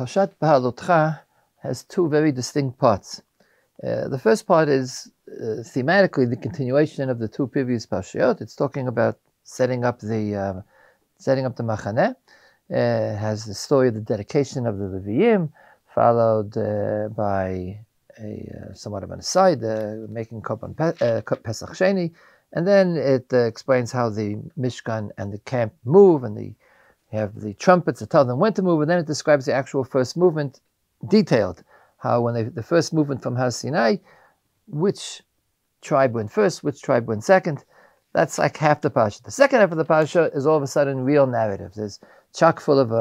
Parashat Beha'alotekha has two very distinct parts. The first part is thematically the continuation of the two previous parashiyot. It's talking about setting up the machaneh. Has the story of the dedication of the Leviim, followed by somewhat of an aside, making Korban Pesach Sheni, and then it explains how the Mishkan and the camp move, and you have the trumpets that tell them when to move, and then it describes the actual first movement, detailed, how when the first movement from Har Sinai, which tribe went first, which tribe went second. That's like half the parasha. The second half of the parasha is all of a sudden real narrative. There's chock full of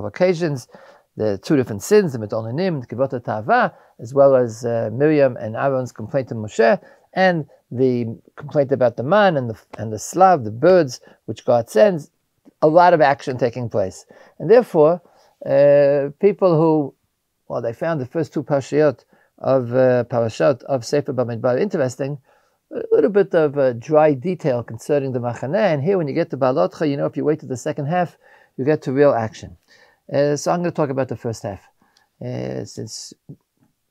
occasions, the two different sins, the Medonanim, the Kivot HaTa'ava, as well as Miriam and Aaron's complaint to Moshe, and the complaint about the man and the slav, the birds, which God sends. A lot of action taking place. And therefore, people who, well, they found the first two parashiyot of Parashat of Sefer Bamidbar interesting, a little bit of dry detail concerning the machaneh, and here when you get to Beha'alotekha, if you wait to the second half, you get to real action. So I'm going to talk about the first half, since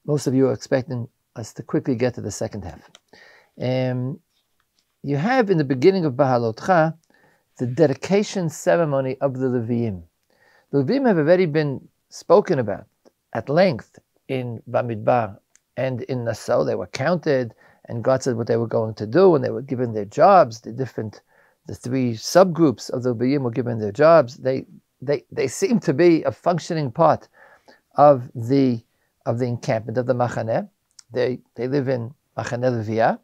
most of you are expecting us to quickly get to the second half. You have in the beginning of Beha'alotekha the dedication ceremony of the Leviim. The Leviim have already been spoken about at length in Bamidbar and in Nassau. They were counted, and God said what they were going to do, and they were given their jobs. The three subgroups of the Leviim were given their jobs. They seem to be a functioning part of the encampment of the machaneh. They live in machaneh Leviah,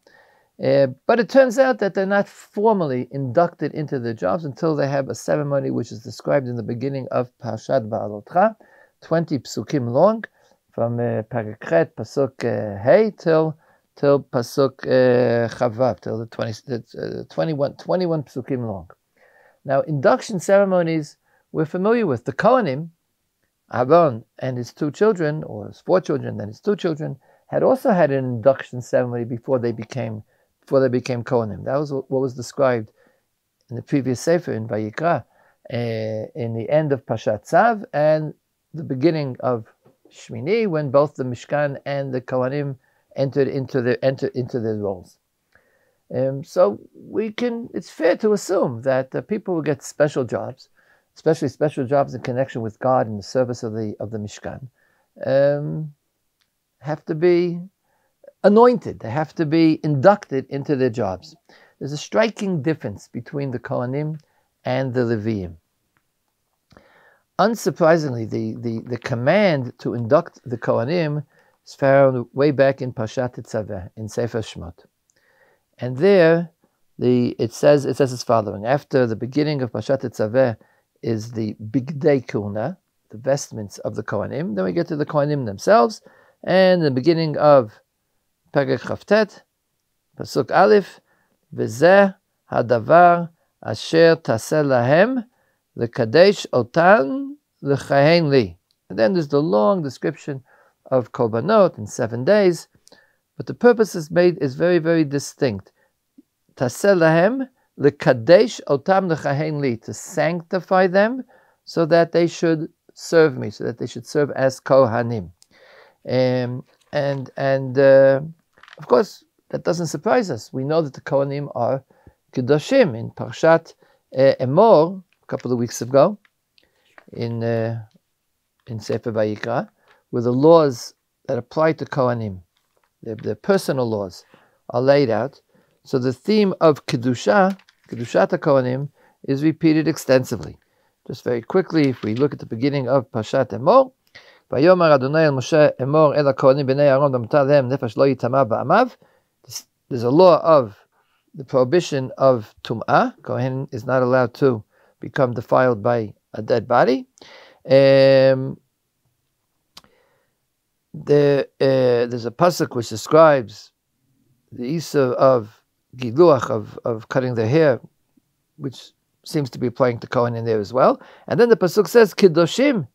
but it turns out that they're not formally inducted into their jobs until they have a ceremony which is described in the beginning of Parashat Beha'alotekha, 20 psukim long, from Perek Chet, Pasuk Hey, till Pasuk Chavav, till the 21 psukim long. Now, induction ceremonies we're familiar with. The Kohanim, Aaron and his two children, or his four children and his two children, had also had an induction ceremony before they became Kohanim. That was what was described in the previous Sefer in Vayikra, in the end of Parashat Tzav and the beginning of Shmini, when both the Mishkan and the Kohanim entered into their roles. So it's fair to assume that people who get special jobs, especially special jobs in connection with God in the service of the Mishkan, have to be anointed. They have to be inducted into their jobs. There's a striking difference between the Kohanim and the Leviim. Unsurprisingly, the command to induct the Kohanim is found way back in Parashat Tetzaveh, in Sefer Shemot. And there, it says as following: after the beginning of Parashat Tetzaveh is the Bigdei Kuna, the vestments of the Kohanim. Then we get to the Kohanim themselves, and the beginning of Perek Chavtet, Pasuk Aleph, V'zeh hadavar asher taseh lahem l'kadesh otan l'chahen li. And then there's the long description of Korbanot in 7 days, but the purpose is very, very distinct. Taseh lahem l'kadesh otam l'chahen li, to sanctify them so that they should serve me, so that they should serve as Kohanim. Of course, that doesn't surprise us. We know that the Kohanim are Kedoshim. In Parashat Emor, a couple of weeks ago, in Sefer Vayikra, where the laws that apply to Kohanim, their personal laws, are laid out. So the theme of Kedushat Kohanim, is repeated extensively. Just very quickly, if we look at the beginning of Parashat Emor, Vayomar Adonai el Moshe Emor el HaKohanim b'nei Aaron v'amtar lehem nefesh lo yitama ba'amav. There's a law of the prohibition of tum'ah. Kohen is not allowed to become defiled by a dead body. There's a pasuk which describes the issue of giluach, of cutting their hair, which seems to be applying to Kohen in there as well. And then the pasuk says, Kedoshim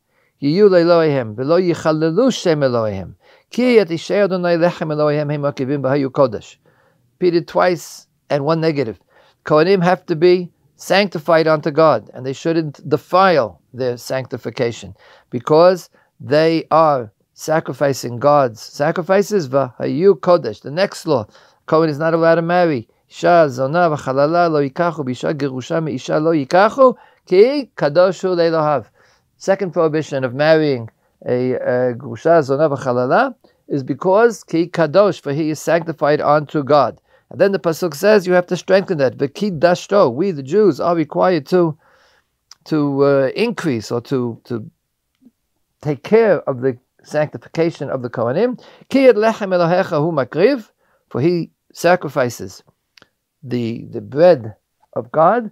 yiyu le'Elohim v'lo yichalelu shem Elohim ki et ishay Adonai lechem Elohim hem makivim b'hayu kodesh. Repeated twice and one negative. Kohanim have to be sanctified unto God, and they shouldn't defile their sanctification, because they are sacrificing God's sacrifices. V'hayu kodesh. The next law, Kohen is not allowed to marry. Isha zona v'chalala lo yikachu b'isha gerusha me'isha lo yikachu ki kadoshu le'elohav. Second prohibition of marrying a gerusha zona v'chalala is because ki kadosh, for he is sanctified unto God. And then the pasuk says you have to strengthen that. V'ki dashto, we the Jews are required to increase or to take care of the sanctification of the Kohanim. Ki et lechem Elohecha hu makriv, for he sacrifices the bread of God.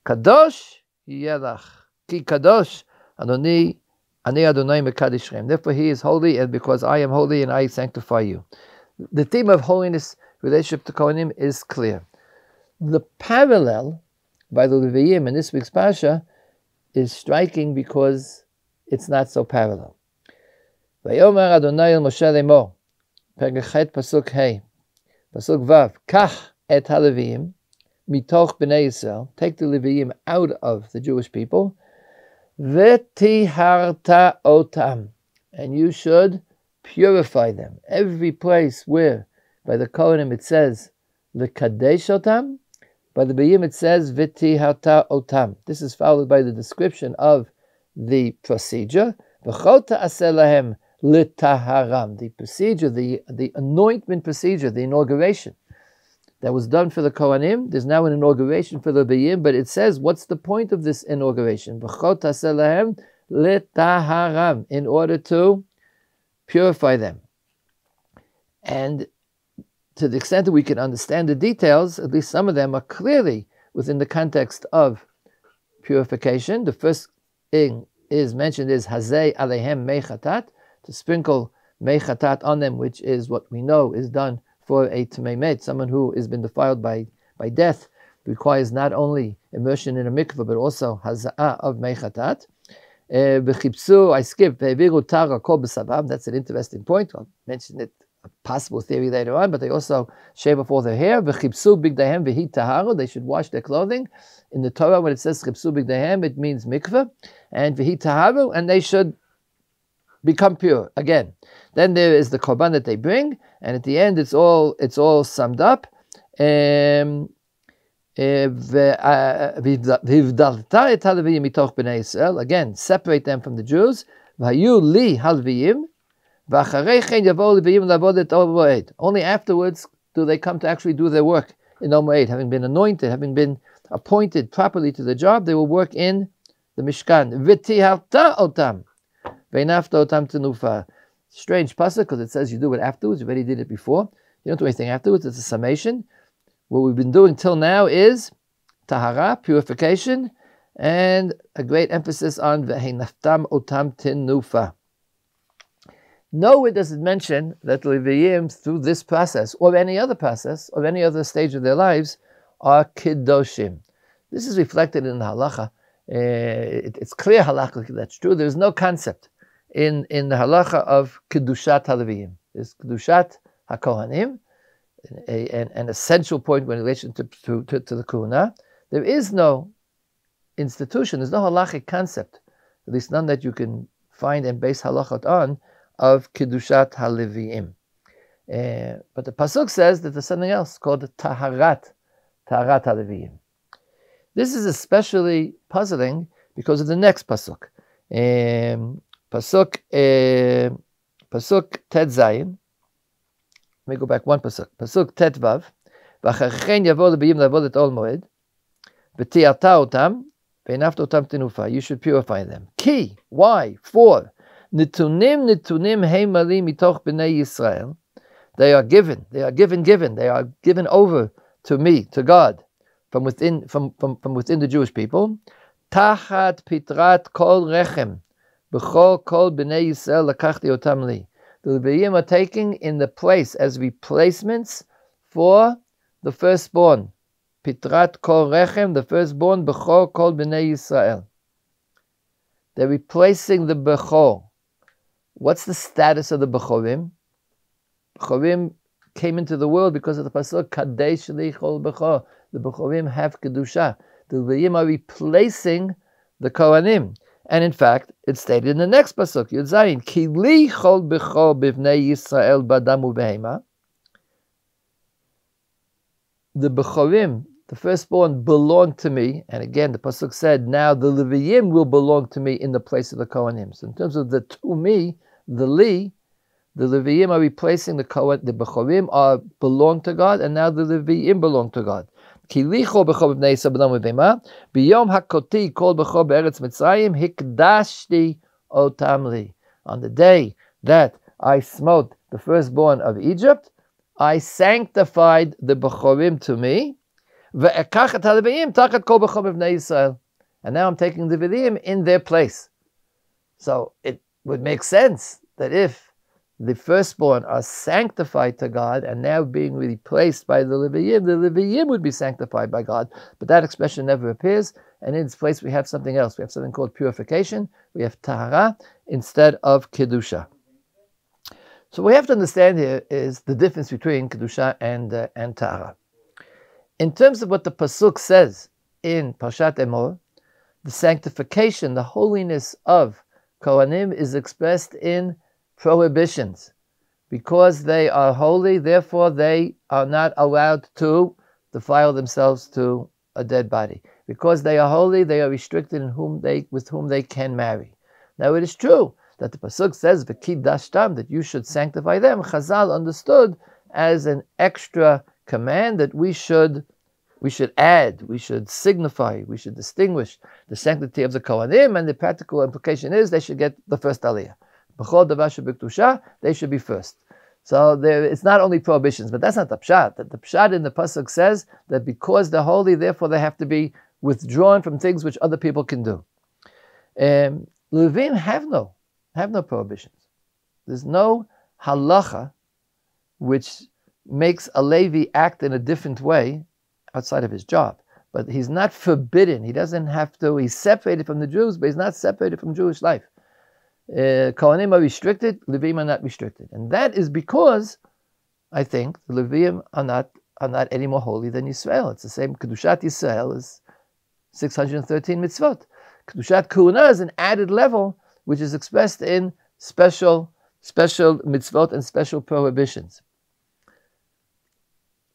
Kadosh yelach, ki kadosh Adoni ani Adonai mekadishrem. Therefore he is holy, and because I am holy and I sanctify you. The theme of holiness relationship to Kohanim is clear. The parallel by the Leviim in this week's Parsha is striking because it's not so parallel. Vayomer Adonai el Moshe lemor, Pergachet pasuk Hey, pasuk Vav, Kach et ha-Leviim mitoch bnei Yisrael, take the Leviim out of the Jewish people, v'tiharta otam, and you should purify them. Every place where by the Kohanim it says l'kadesh otam, by the Leviim it says v'tiharta otam. This is followed by the description of the procedure. V'chol ta'aseh lahem l'taharam, the procedure, the anointment procedure, the inauguration that was done for the Kohanim. There's now an inauguration for the Leviim, but it says, what's the point of this inauguration? V'chol ta'aseh lahem l'taharam, in order to purify them. And to the extent that we can understand the details, at least some of them are clearly within the context of purification. The first thing is mentioned is hazei alehem mechatat, to sprinkle mechatat on them, which is what we know is done for a tamei met, someone who has been defiled by death, requires not only immersion in a mikveh but also haza'ah of mechatat. I skipped. That's an interesting point. I'll mention it, a possible theory later on, but they also shave off all their hair. They should wash their clothing. In the Torah, when it says it means mikveh, and and they should become pure again. Then there is the korban that they bring, and at the end it's all summed up. Again, separate them from the Jews. Only afterwards do they come to actually do their work in Yom Moed. Having been anointed, having been appointed properly to the job, they will work in the Mishkan. Strange pasuk, because it says you do it afterwards. You already did it before. You don't do anything afterwards. It's a summation. What we've been doing till now is tahara, purification, and a great emphasis on v'heinaftam otam tinufa. Nowhere does it mention that the Leviim, through this process, or any other process, or any other stage of their lives, are kiddoshim. This is reflected in the halacha. It's clear halachically that's true. There's no concept in the halacha of kiddushat ha-Leviim. There's kiddushat ha-Kohanim, an essential point in relation to the Kuna. There is no institution, there's no halachic concept, at least none that you can find and base halachot on, of kiddushat ha-Leviim. But the pasuk says that there's something else called taharat ha-Leviim. This is especially puzzling because of the next pasuk. Pasuk Tet Zayin. Let me go back one pasuk. Pasuk Tet Vav. V'acharichen yavo Leviim lavod et ol moed. V'tiarta otam. V'enafta otam tinufa. You should purify them. Ki. Why? For. Nitunim heimali mitoch b'nei Yisrael. They are given. They are given. They are given over to me, to God, from within the Jewish people. Tachat pitrat kol rechem. B'chol kol b'nei Yisrael lakachti otam li. The Leviim are taking in the place as replacements for the firstborn. Pitrat kol rechem, the firstborn, b'chol kol b'nei Yisrael. They're replacing the b'chol. What's the status of the b'chorim? B'chorim came into the world because of the pasuk kadesh li chol b'chol. The b'chorim have kedusha. The Leviim are replacing the Kohanim. And in fact, it's stated in the next pasuk, Yud Zayin, Ki li chol b'chol b'vnei Yisrael b'adam u'behema. The Bechorim, the firstborn, belong to me. And again, the pasuk said, now the Leviim will belong to me in the place of the Kohanim. So in terms of the to me, the li, the Leviim are replacing the Kohen. The Bechorim belong to God, and now the Leviim belong to God. Ki li chol b'chol b'vnei Yisrael b'adam u'behema, b'yom hakoti kol b'chol b'eretz Mitzrayim hikdashti otam li. On the day that I smote the firstborn of Egypt, I sanctified the Bechorim to me, and now I'm taking the Leviim in their place. So it would make sense that if the firstborn are sanctified to God and now being replaced by the Leviim would be sanctified by God. But that expression never appears, and in its place we have something else. We have something called purification. We have tahara instead of kedusha. So what we have to understand here is the difference between kedusha and tahara. In terms of what the pasuk says in Parashat Emor, the sanctification, the holiness of Kohanim is expressed in prohibitions. Because they are holy, therefore they are not allowed to defile themselves to a dead body. Because they are holy, they are restricted in with whom they can marry. Now it is true that the pasuk says "V'kidashtam," that you should sanctify them. Chazal understood as an extra command that we should add, we should signify, we should distinguish the sanctity of the Kohanim, and the practical implication is they should get the first aliyah. B'chol davar shebikdusha, they should be first. So it's not only prohibitions, but that's not the pshat. The pshat in the pasuk says that because they're holy, therefore they have to be withdrawn from things which other people can do. Leviim have no prohibitions. There's no halacha which makes a Levi act in a different way outside of his job. But he's not forbidden. He doesn't have to. He's separated from the Jews, but he's not separated from Jewish life. Kohanim are restricted, Leviim are not restricted. And that is because, I think, the Leviim are not any more holy than Yisrael. It's the same. Kedushat Yisrael is 613 mitzvot. Kedushat Kuhuna is an added level which is expressed in special mitzvot and special prohibitions.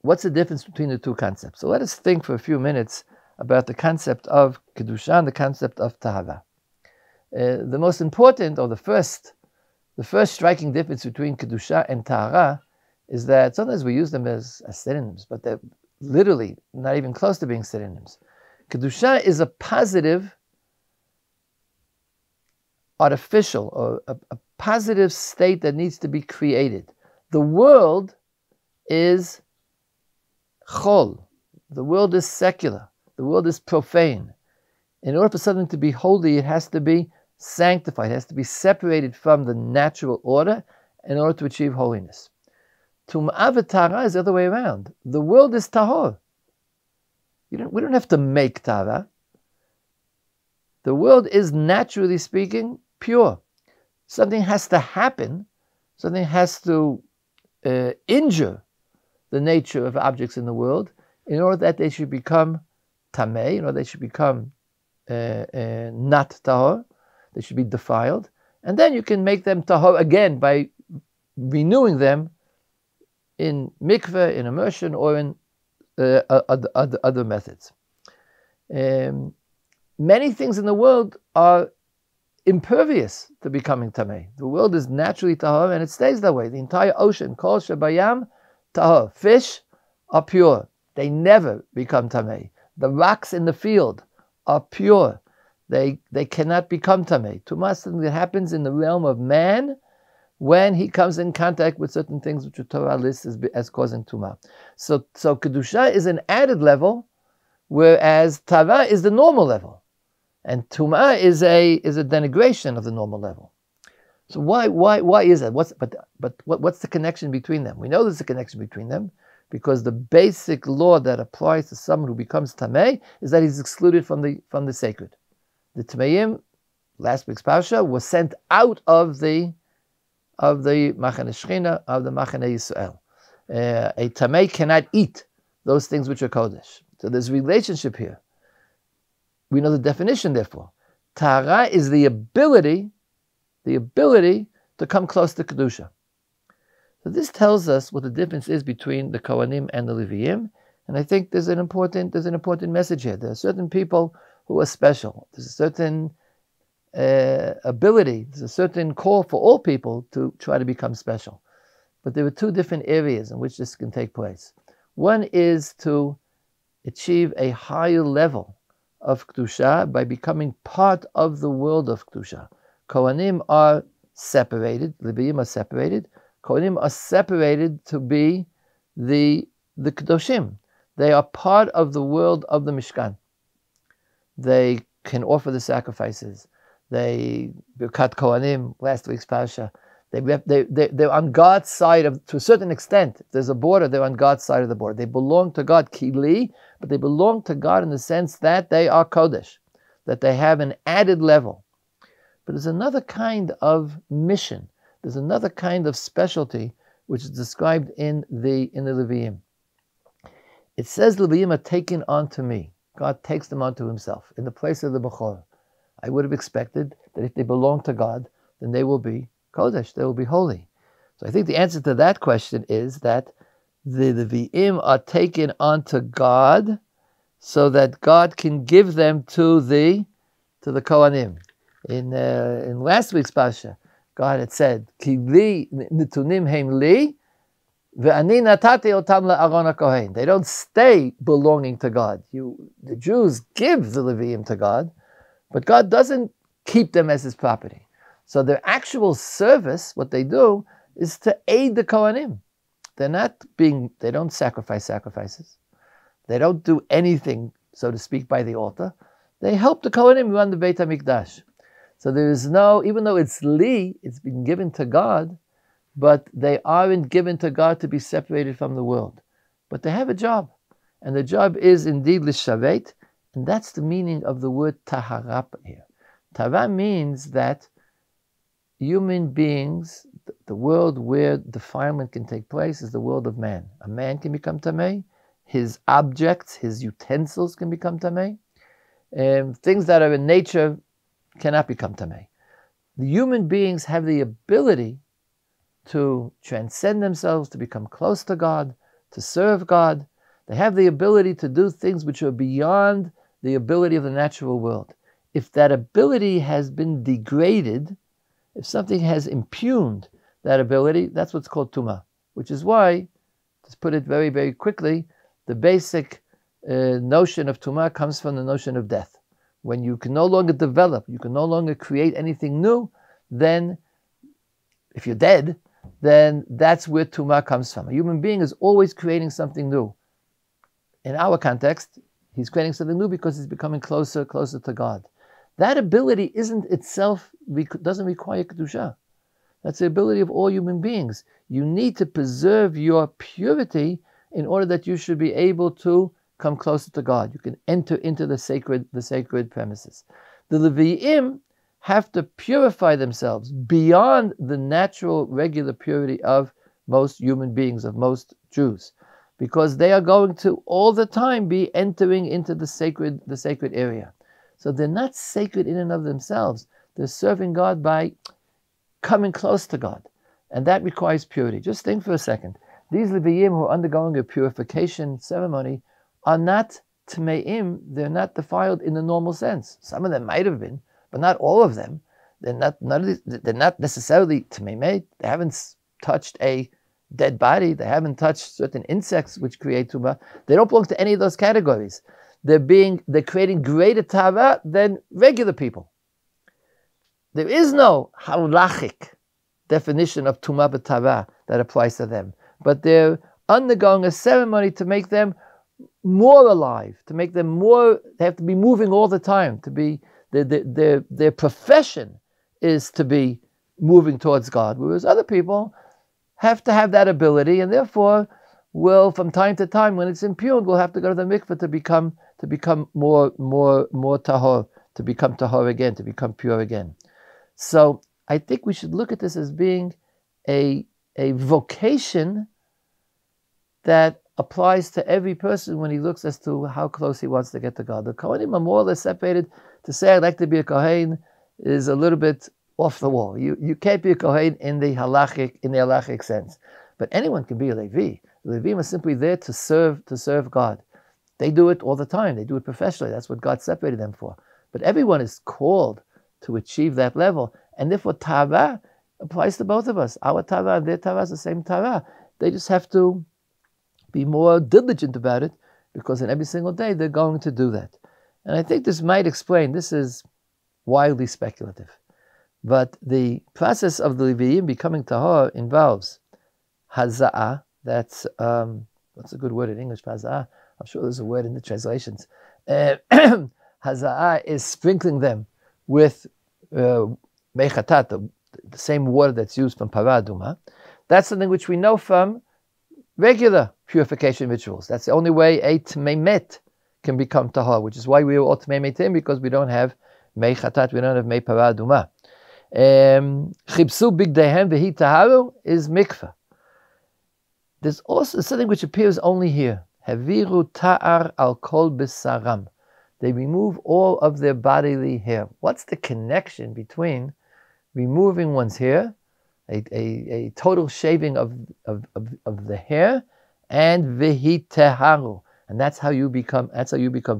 What's the difference between the two concepts? So let us think for a few minutes about the concept of Kedusha and the concept of Tahara. The most important, or the first striking difference between Kedusha and Tahara is that sometimes we use them as synonyms, but they're literally not even close to being synonyms. Kedusha is a positive, artificial, or a positive state that needs to be created. The world is chol. The world is secular. The world is profane. In order for something to be holy, it has to be sanctified. It has to be separated from the natural order in order to achieve holiness. Tum'ah v'tahara is the other way around. The world is tahor. We don't have to make tahara. The world is, naturally speaking, pure. Something has to happen. Something has to injure the nature of objects in the world in order that they should become tamei, in order they should become not tahor. They should be defiled. And then you can make them tahor again by renewing them in mikveh, in immersion, or in other methods. Many things in the world are impervious to becoming tamei. The world is naturally tahor, and it stays that way. The entire ocean, kol shebayam tahor. Fish are pure. They never become tamei. The rocks in the field are pure. They cannot become tamei. Tumah is something that happens in the realm of man when he comes in contact with certain things which the Torah lists as causing tumah. So kedusha is an added level, whereas tahara is the normal level, and tumah is a denigration of the normal level. So why is that? What's the connection between them? We know there's a connection between them because the basic law that applies to someone who becomes tamei is that he's excluded from the sacred. The tameim, last week's parsha, was sent out of the Machane Shechina, of the Machane Yisrael. A tamei cannot eat those things which are kodesh. So there's a relationship here. We know the definition, therefore. Tahara is the ability to come close to Kedusha. So this tells us what the difference is between the Kohanim and the Leviim, and I think there's an important message here. There are certain people who are special. There's a certain ability, there's a certain call for all people to try to become special. But there are two different areas in which this can take place. One is to achieve a higher level of Kedusha by becoming part of the world of Kedusha. Kohanim are separated, Leviim are separated. Kohanim are separated to be the Kedoshim. They are part of the world of the Mishkan. They can offer the sacrifices. They, Birkat Kohanim, last week's Parashat, they're on God's side to a certain extent. If there's a border, they're on God's side of the border. They belong to God, Kili, but they belong to God in the sense that they are Kodesh, that they have an added level. But there's another kind of mission. There's another kind of specialty which is described in the Leviim. It says Leviim are taken onto me. God takes them onto himself in the place of the Bechor. I would have expected that if they belong to God, then they will be Kodesh, they will be holy. So I think the answer to that question is that the Leviim are taken onto God so that God can give them to the Kohanim. In last week's Parashat, God had said, Ki li nitunim heim li, ve'ani natati otam la'aron hakohen. They don't stay belonging to God. The Jews give the Leviim to God, but God doesn't keep them as his property. So their actual service, what they do, is to aid the Kohanim. They don't sacrifice sacrifices. They don't do anything, so to speak, by the altar. They help the Kohanim run the Beit HaMikdash. So there is no, even though it's li, it's been given to God, but they aren't given to God to be separated from the world. But they have a job. And the job is indeed l'shavet, and that's the meaning of the word tahara here. Tahara means that human beings, the world where defilement can take place is the world of man. A man can become tamei, his objects, his utensils can become tamei, things that are in nature cannot become tamei. The human beings have the ability to transcend themselves, to become close to God, to serve God. They have the ability to do things which are beyond the ability of the natural world. If that ability has been degraded, if something has impugned that ability, that's what's called tumah, which is why, to put it very, very quickly, the basic notion of tumah comes from the notion of death. When you can no longer develop, you can no longer create anything new, then if you're dead, then that's where tumah comes from. A human being is always creating something new. In our context, he's creating something new because he's becoming closer to God. That ability doesn't require Kedusha. That's the ability of all human beings. You need to preserve your purity in order that you should be able to come closer to God. You can enter into the sacred premises. The Leviim have to purify themselves beyond the natural, regular purity of most human beings, of most Jews, because they are going to all the time be entering into the sacred area. So they're not sacred in and of themselves. They're serving God by coming close to God. And that requires purity. Just think for a second. These Leviim who are undergoing a purification ceremony are not tmeim, they're not defiled in the normal sense. Some of them might have been, but not all of them. They're not necessarily tmeimei. They haven't touched a dead body. They haven't touched certain insects which create tumah. They don't belong to any of those categories. They're creating greater tava than regular people. There is no halachic definition of tumah b'tava that applies to them, but they're undergoing a ceremony to make them more alive, to make them more. They have to be moving all the time. To be their profession is to be moving towards God, whereas other people have to have that ability, and therefore will, from time to time, when it's impugned, will have to go to the mikveh to become more tahor, to become tahor again, to become pure again. So I think we should look at this as being a vocation that applies to every person when he looks as to how close he wants to get to God. The Kohanim are more or less separated to say I'd like to be a Kohen is a little bit off the wall. You can't be a Kohen in the halachic sense. But anyone can be a Levi. The Leviim are simply there to serve God. They do it all the time. They do it professionally. That's what God separated them for. But everyone is called to achieve that level. And therefore, Tara applies to both of us. Our Tara and their Tara is the same Tara. They just have to be more diligent about it, because in every single day they're going to do that. And I think this might explain, this is wildly speculative, but the process of the Leviim becoming tahor involves haza'ah. That's, what's a good word in English for haza'ah? I'm sure there's a word in the translations. Haza'ah is sprinkling them with mechatat, the same water that's used from para aduma. That's something which we know from regular purification rituals. That's the only way a tmeimet can become tahor, which is why we are all tmeimetim, because we don't have mechatat, we don't have mei para aduma. Chibsu bigdehem vehi taharu is mikvah. There's also something which appears only here. Haviru ta'ar al kol besaram. They remove all of their bodily hair. What's the connection between removing one's hair, a total shaving of the hair, and vehi teharu? And that's how you become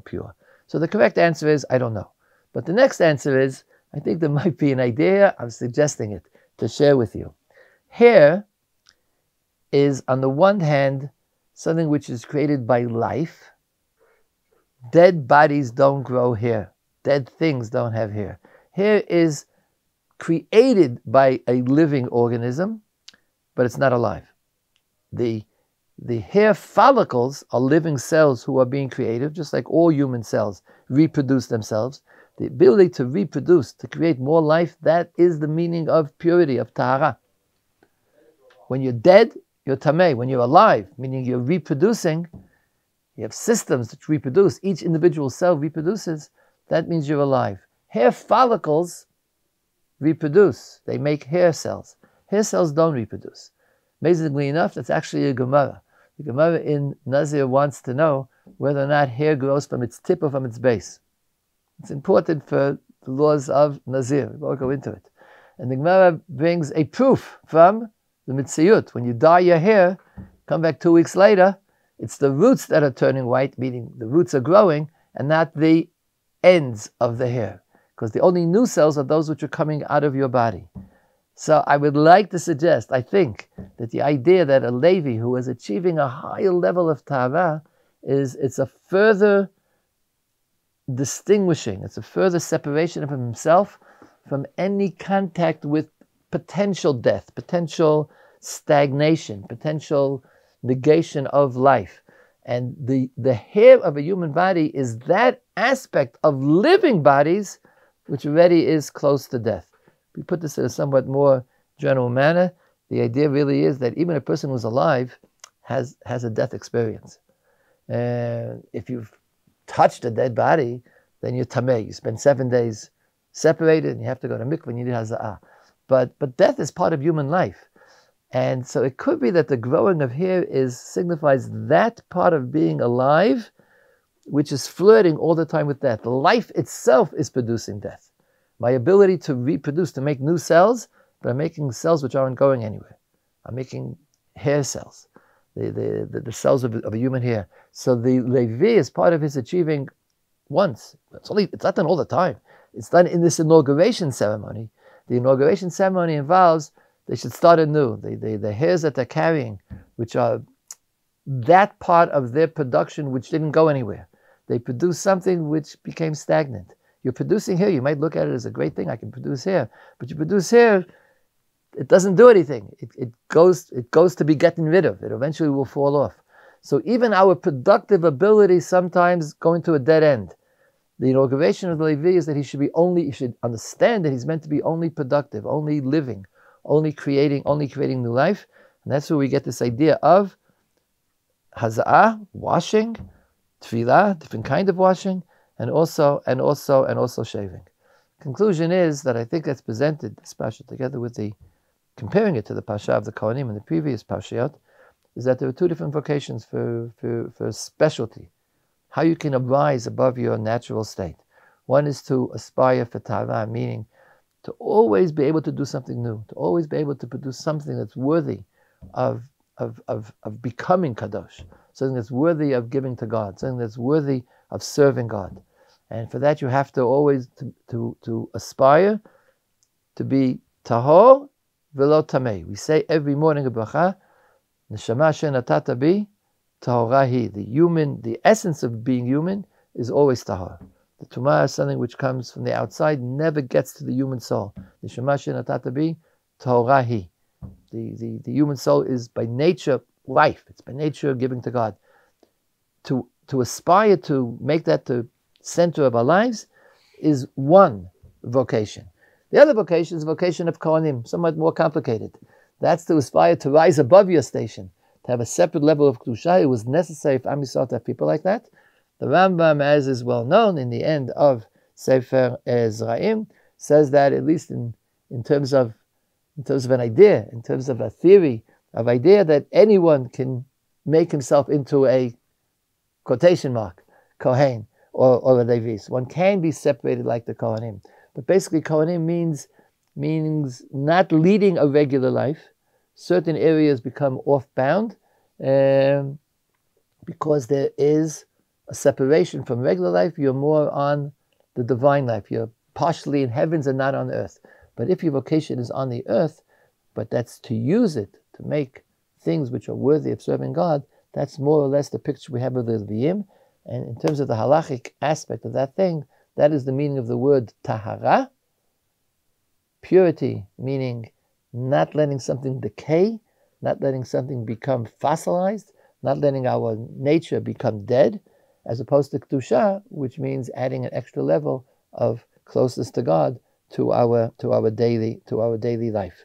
pure. So the correct answer is, I don't know. But the next answer is, I think there might be an idea. I'm suggesting it to share with you. Hair is, on the one hand, something which is created by life. Dead bodies don't grow hair. Dead things don't have hair. Hair is created by a living organism, but it's not alive. The hair follicles are living cells who are being creative, just like all human cells reproduce themselves. The ability to reproduce, to create more life, that is the meaning of purity, of tahara. When you're dead, you're tameh. When you're alive, meaning you're reproducing, you have systems that reproduce, each individual cell reproduces, that means you're alive. Hair follicles reproduce. They make hair cells. Hair cells don't reproduce. Amazingly enough, that's actually a Gemara. The Gemara in Nazir wants to know whether or not hair grows from its tip or from its base. It's important for the laws of Nazir. We won't go into it. And the Gemara brings a proof from the Mitziyut. When you dye your hair, come back 2 weeks later, it's the roots that are turning white, meaning the roots are growing, and not the ends of the hair. Because the only new cells are those which are coming out of your body. So I would like to suggest, I think, that the idea that a Levi who is achieving a higher level of tahara it's a further distinguishing, it's a further separation of himself from any contact with potential death, potential stagnation, potential negation of life. And the hair of a human body is that aspect of living bodies which already is close to death. We put this in a somewhat more general manner. The idea really is that even a person who's alive has a death experience. If you've touched a dead body, then you're tameh. You spend 7 days separated and you have to go to mikvah and you need haza'ah. But death is part of human life. And so it could be that the growing of hair signifies that part of being alive, which is flirting all the time with death. Life itself is producing death. My ability to reproduce, to make new cells, but I'm making cells which aren't going anywhere. I'm making hair cells, the cells of a human hair. So the Levi is part of his achieving once. It's not done all the time. It's done in this inauguration ceremony. The inauguration ceremony involves, they should start anew. The hairs that they're carrying, which are that part of their production which didn't go anywhere. They produce something which became stagnant. You're producing hair, you might look at it as a great thing, I can produce hair. But you produce hair, it doesn't do anything. It goes to be gotten rid of. It eventually will fall off. So even our productive ability sometimes going to a dead end. The inauguration of the Levi is that he should understand that he's meant to be only productive, only living, only creating new life. And that's where we get this idea of haza'ah, washing, tefillah, different kind of washing, and also shaving. Conclusion is that I think that's presented, this Parashat, together with comparing it to the Parashat of the Kohanim and the previous Parashat, is that there are two different vocations for specialty. How you can arise above your natural state. One is to aspire for Tara, meaning to always be able to do something new, to always be able to produce something that's worthy of becoming Kadosh, something that's worthy of giving to God, something that's worthy of serving God. And for that you have to always to aspire to be tahor velo tamei. We say every morning a bracha, neshama shenatata bi tahorahi. The essence of being human is always tahor. The tumah is something which comes from the outside, never gets to the human soul. Neshama shenatata bi tahorahi. The human soul is by nature life. It's by nature giving to God. To aspire to make that the center of our lives is one vocation. The other vocation is the vocation of Kohanim, somewhat more complicated. That's to aspire to rise above your station, to have a separate level of Kedusha. It was necessary for Am Yisrael to have people like that. The Rambam, as is well known in the end of Sefer Ezraim, says that at least in terms of an idea, in terms of a theory of idea, that anyone can make himself into a quotation mark Kohen or a Levis. One can be separated like the Kohanim. But basically Kohanim means not leading a regular life. Certain areas become off-bound because there is a separation from regular life. You're more on the divine life. You're partially in heavens and not on earth. But if your vocation is on the earth, but that's to use it to make things which are worthy of serving God, that's more or less the picture we have of the Leviim. And in terms of the halachic aspect of that thing, that is the meaning of the word tahara. Purity, meaning not letting something decay, not letting something become fossilized, not letting our nature become dead, as opposed to kedusha, which means adding an extra level of closeness to God to our daily life.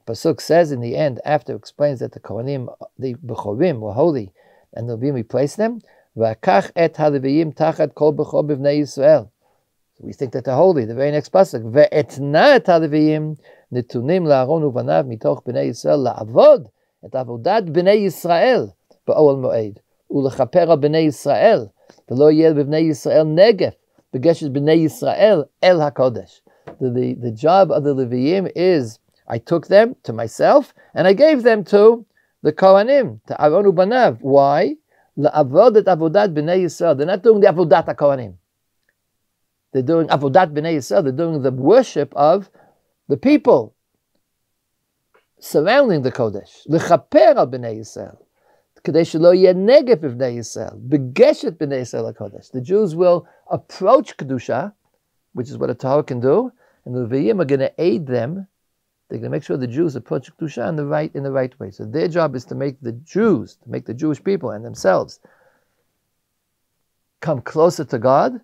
Pasuk says in the end, after it explains that the Kohanim, the Bechorim, were holy, and the Leviim replaced them. V'akach et ha-Leviim tachat kol bechor b'vnei Yisrael. So we think that they're holy. The very next pasuk, ve'etna et ha-Leviim netunim la'aron uvanav mitoch b'nei Yisrael la'avod et avodat b'nei Yisrael ba'ol moed u'lechaper al b'nei Yisrael v'lo yel b'vnei Yisrael negef b'geshet b'nei Yisrael el hakodesh. The job of the Leviim is, I took them to myself and I gave them to the Kohanim, to Aaron ubanav. Why? La'avod et avodat b'nei Yisrael. They're not doing the avodat HaKohanim. They're doing avodat b'nei Yisrael. They're doing the worship of the people surrounding the Kodesh. L'chaper al b'nei Yisrael. K'dei shelo yeh negef b'nei Yisrael. B'geshet b'nei Yisrael HaKodesh. The Jews will approach Kedusha, which is what a Torah can do, and the Leviim are going to aid them. They're going to make sure the Jews approach Kedusha in the right way. So their job is to make the Jews, to make the Jewish people and themselves come closer to God,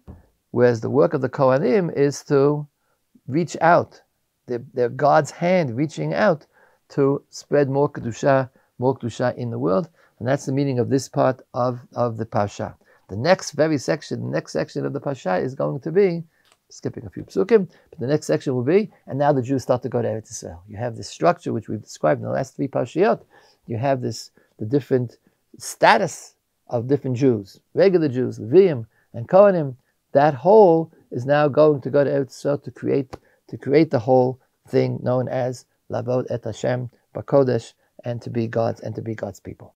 whereas the work of the Kohanim is to reach out. They're God's hand reaching out to spread more Kedusha in the world. And that's the meaning of this part of the Parashat. The next section of the Parashat is going to be, skipping a few psukim, but the next section will be, and now the Jews start to go to Eretz Yisrael. You have this structure which we've described in the last three Parashiyot. You have the different status of different Jews, regular Jews, Leviim and Kohanim. That whole is now going to go to Eretz Yisrael to create the whole thing known as Lavod et Hashem B'Kodesh, and to be God's people.